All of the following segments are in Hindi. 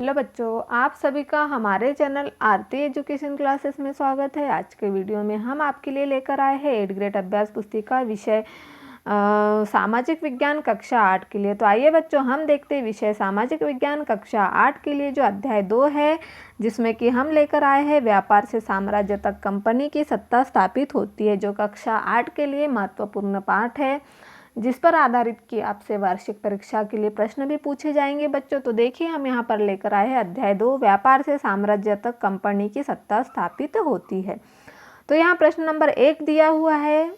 हेलो बच्चों, आप सभी का हमारे चैनल आरती एजुकेशन क्लासेस में स्वागत है। आज के वीडियो में हम आपके लिए लेकर आए हैं 8th ग्रेड अभ्यास पुस्तिका विषय सामाजिक विज्ञान कक्षा 8 के लिए। तो आइए बच्चों, हम देखते हैं विषय सामाजिक विज्ञान कक्षा 8 के लिए जो अध्याय 2 है, जिसमें कि हम लेकर आए हैं व्यापार से साम्राज्य तक कंपनी की सत्ता स्थापित होती है, जो कक्षा 8 के लिए महत्वपूर्ण पाठ है, जिस पर आधारित कि आपसे वार्षिक परीक्षा के लिए प्रश्न भी पूछे जाएंगे बच्चों। तो देखिए, हम यहाँ पर लेकर आए हैं अध्याय 2, व्यापार से साम्राज्य तक कंपनी की सत्ता स्थापित होती है। तो यहाँ प्रश्न नंबर 1 दिया हुआ है,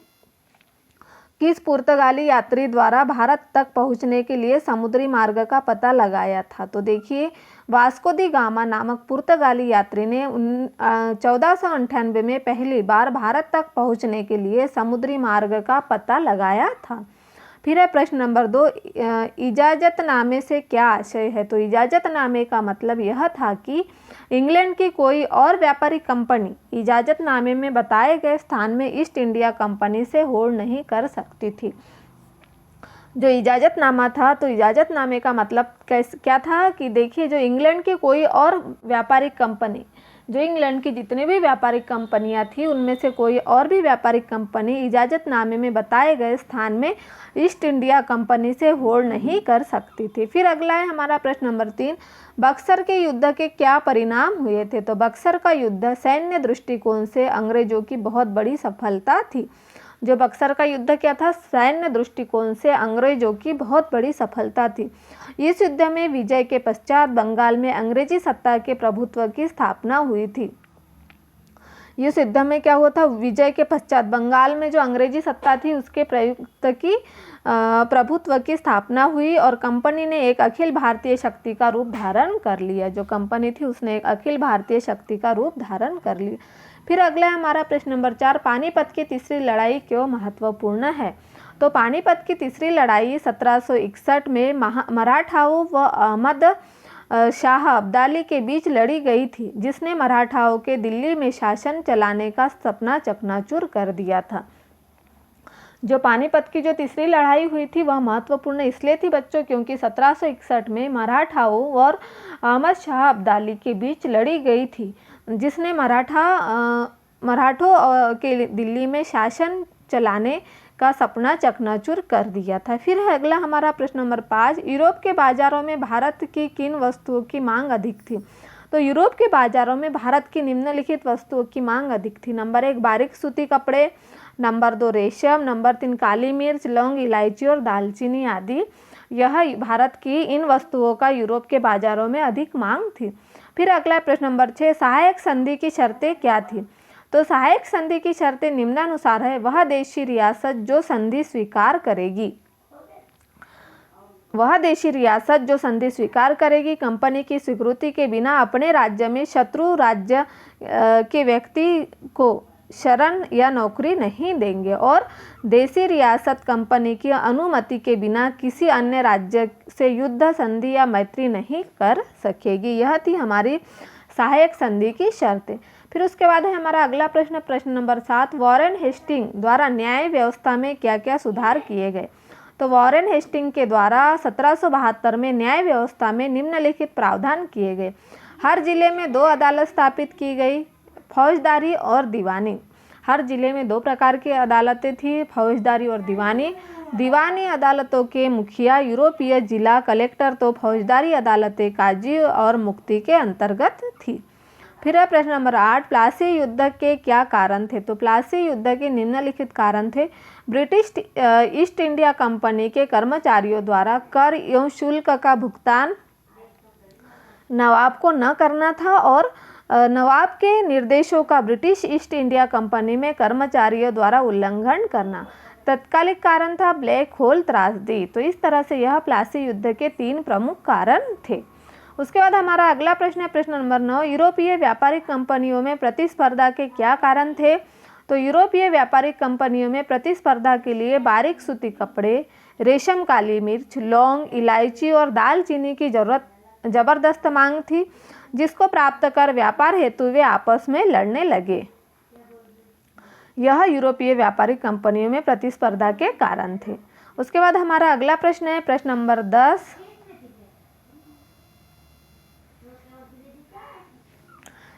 किस पुर्तगाली यात्री द्वारा भारत तक पहुँचने के लिए समुद्री मार्ग का पता लगाया था। तो देखिए, वास्को दी गामा नामक पुर्तगाली यात्री ने 1498 में पहली बार भारत तक पहुँचने के लिए समुद्री मार्ग का पता लगाया था। फिर है प्रश्न नंबर 2, इजाज़तनामे से क्या आशय है। तो इजाज़तनामे का मतलब यह था कि इंग्लैंड की कोई और व्यापारिक कंपनी इजाज़तनामे में बताए गए स्थान में ईस्ट इंडिया कंपनी से होड़ नहीं कर सकती थी। जो इजाज़तनामा था, तो इजाज़तनामे का मतलब क्या था कि देखिए, जो इंग्लैंड की कोई और व्यापारिक कंपनी, जो इंग्लैंड की जितनी भी व्यापारिक कंपनियां थी, उनमें से कोई और भी व्यापारिक कंपनी इजाज़तनामे में बताए गए स्थान में ईस्ट इंडिया कंपनी से होड़ नहीं कर सकती थी। फिर अगला है हमारा प्रश्न नंबर 3, बक्सर के युद्ध के क्या परिणाम हुए थे। तो बक्सर का युद्ध सैन्य दृष्टिकोण से अंग्रेजों की बहुत बड़ी सफलता थी। जो बक्सर का युद्ध क्या था, सैन्य दृष्टिकोण से अंग्रेजों की बहुत बड़ी सफलता थी। इस युद्ध में विजय के पश्चात बंगाल में अंग्रेजी सत्ता के प्रभुत्व की स्थापना हुई थी। इस युद्ध में क्या हुआ था, विजय के पश्चात बंगाल में जो अंग्रेजी सत्ता थी उसके प्रभुत्व की स्थापना हुई और कंपनी ने एक अखिल भारतीय शक्ति का रूप धारण कर लिया। जो कंपनी थी उसने एक अखिल भारतीय शक्ति का रूप धारण कर लिया। फिर अगला है हमारा प्रश्न नंबर 4, पानीपत की तीसरी लड़ाई क्यों महत्वपूर्ण है। तो पानीपत की तीसरी लड़ाई 1761 में मराठाओं व अहमद शाह अब्दाली के बीच लड़ी गई थी, जिसने मराठाओं के दिल्ली में शासन चलाने का सपना चकनाचूर कर दिया था। जो पानीपत की जो तीसरी लड़ाई हुई थी वह महत्वपूर्ण इसलिए थी बच्चों, क्योंकि 1761 में मराठाओं और अहमद शाह अब्दाली के बीच लड़ी गई थी, जिसने मराठों के दिल्ली में शासन चलाने का सपना चकनाचूर कर दिया था। फिर है अगला हमारा प्रश्न नंबर 5, यूरोप के बाजारों में भारत की किन वस्तुओं की मांग अधिक थी। तो यूरोप के बाजारों में भारत की निम्नलिखित वस्तुओं की मांग अधिक थी। नंबर 1, बारीक सूती कपड़े, नंबर 2, रेशम, नंबर 3, काली मिर्च, लौंग, इलायची और दालचीनी आदि। यह भारत की इन वस्तुओं का यूरोप के बाजारों में अधिक मांग थी। फिर अगला प्रश्न नंबर 6, सहायक संधि की शर्तें क्या थी। तो सहायक संधि की शर्तें निम्नानुसार है, वह देशी रियासत जो संधि स्वीकार करेगी कंपनी की स्वीकृति के बिना अपने राज्य में शत्रु राज्य के व्यक्ति को शरण या नौकरी नहीं देंगे, और देशी रियासत कंपनी की अनुमति के बिना किसी अन्य राज्य से युद्ध, संधि या मैत्री नहीं कर सकेगी। यह थी हमारी सहायक संधि की शर्तें। फिर उसके बाद है हमारा अगला प्रश्न, प्रश्न नंबर 7, वॉरेन हेस्टिंग द्वारा न्याय व्यवस्था में क्या क्या सुधार किए गए। तो वॉरेन हेस्टिंग के द्वारा 1772 में न्याय व्यवस्था में निम्नलिखित प्रावधान किए गए। हर जिले में 2 अदालत स्थापित की गई, फौजदारी और दीवानी। हर जिले में 2 प्रकार की अदालतें थी, फौजदारी और दीवानी। दीवानी अदालतों के मुखिया यूरोपीय जिला कलेक्टर, तो फौजदारी अदालतें काजी और मुफ्ती के अंतर्गत थी। फिर है प्रश्न नंबर 8, प्लासी युद्ध के क्या कारण थे। तो प्लासी युद्ध के निम्नलिखित कारण थे, ब्रिटिश ईस्ट इंडिया कंपनी के कर्मचारियों द्वारा कर एवं शुल्क का भुगतान नवाब को न करना था, और नवाब के निर्देशों का ब्रिटिश ईस्ट इंडिया कंपनी में कर्मचारियों द्वारा उल्लंघन करना। तत्कालिक कारण था ब्लैक होल त्रासदी। तो इस तरह से यह प्लासी युद्ध के 3 प्रमुख कारण थे। उसके बाद हमारा अगला प्रश्न है प्रश्न नंबर 9, यूरोपीय व्यापारिक कंपनियों में प्रतिस्पर्धा के क्या कारण थे। तो यूरोपीय व्यापारिक कंपनियों में प्रतिस्पर्धा के लिए बारीक सूती कपड़े, रेशम, काली मिर्च, लौंग, इलायची और दालचीनी की जबरदस्त मांग थी, जिसको प्राप्त कर व्यापार हेतु वे आपस में लड़ने लगे। यह यूरोपीय व्यापारिक कंपनियों में प्रतिस्पर्धा के कारण थे। उसके बाद हमारा अगला प्रश्न है प्रश्न नंबर 10,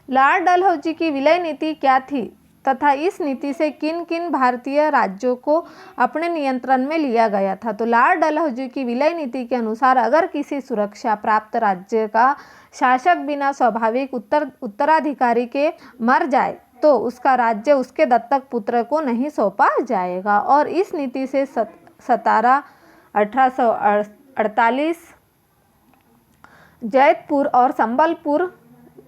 लॉर्ड डलहौजी की विलय नीति क्या थी तथा इस नीति से किन किन भारतीय राज्यों को अपने नियंत्रण में लिया गया था। तो लॉर्ड डलहौजी की विलय नीति के अनुसार अगर किसी सुरक्षा प्राप्त राज्य का शासक बिना स्वाभाविक उत्तराधिकारी के मर जाए तो उसका राज्य उसके दत्तक पुत्र को नहीं सौंपा जाएगा। और इस नीति से 1848 जैतपुर और संबलपुर,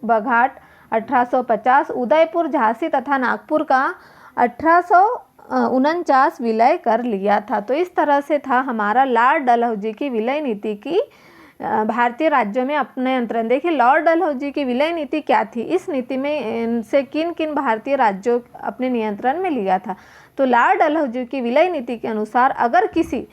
बघाट 1850, उदयपुर, झांसी तथा नागपुर का 1849 विलय कर लिया था। तो इस तरह से था हमारा लॉर्ड डलहौजी की विलय नीति की भारतीय राज्यों में अपने नियंत्रण। देखिए लॉर्ड डलहौजी की विलय नीति क्या थी, इस नीति में से किन किन भारतीय राज्यों अपने नियंत्रण में लिया था। तो लॉर्ड डलहौजी की विलय नीति के अनुसार अगर किसी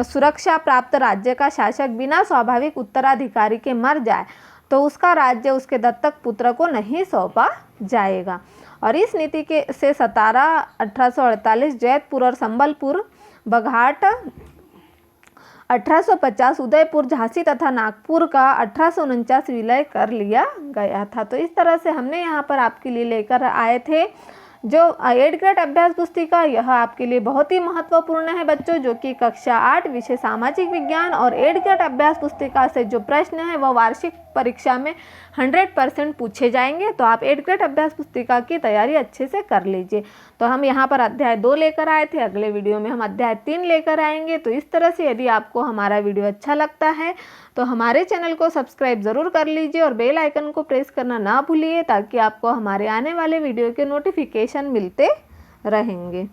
सुरक्षा प्राप्त राज्य का शासक बिना स्वाभाविक उत्तराधिकारी के मर जाए तो उसका राज्य उसके दत्तक पुत्र को नहीं सौंपा जाएगा। और इस नीति के से 1848 जैतपुर और संबलपुर, बघाट 1850, उदयपुर, झांसी तथा नागपुर का 1849 विलय कर लिया गया था। तो इस तरह से हमने यहाँ पर आपके लिए लेकर आए थे जो 8th ग्रेड अभ्यास पुस्तिका। यह आपके लिए बहुत ही महत्वपूर्ण है बच्चों, जो कि कक्षा 8 विषय सामाजिक विज्ञान और 8th ग्रेड अभ्यास पुस्तिका से जो प्रश्न है वह वार्षिक परीक्षा में 100% पूछे जाएंगे। तो आप 8th ग्रेड अभ्यास पुस्तिका की तैयारी अच्छे से कर लीजिए। तो हम यहाँ पर अध्याय 2 लेकर आए थे, अगले वीडियो में हम अध्याय 3 लेकर आएंगे। तो इस तरह से यदि आपको हमारा वीडियो अच्छा लगता है तो हमारे चैनल को सब्सक्राइब ज़रूर कर लीजिए और बेल आइकन को प्रेस करना ना भूलिए ताकि आपको हमारे आने वाले वीडियो के नोटिफिकेशन मिलते रहेंगे।